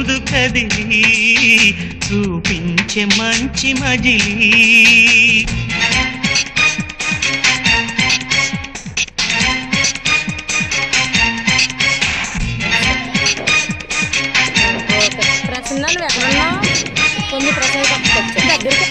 ముందు కదిలి చూపించే మంచి మజిలీ. ప్రసన్న నువ్వు ఎక్కడున్నావు? కొన్ని ప్రసన్న దగ్గరికి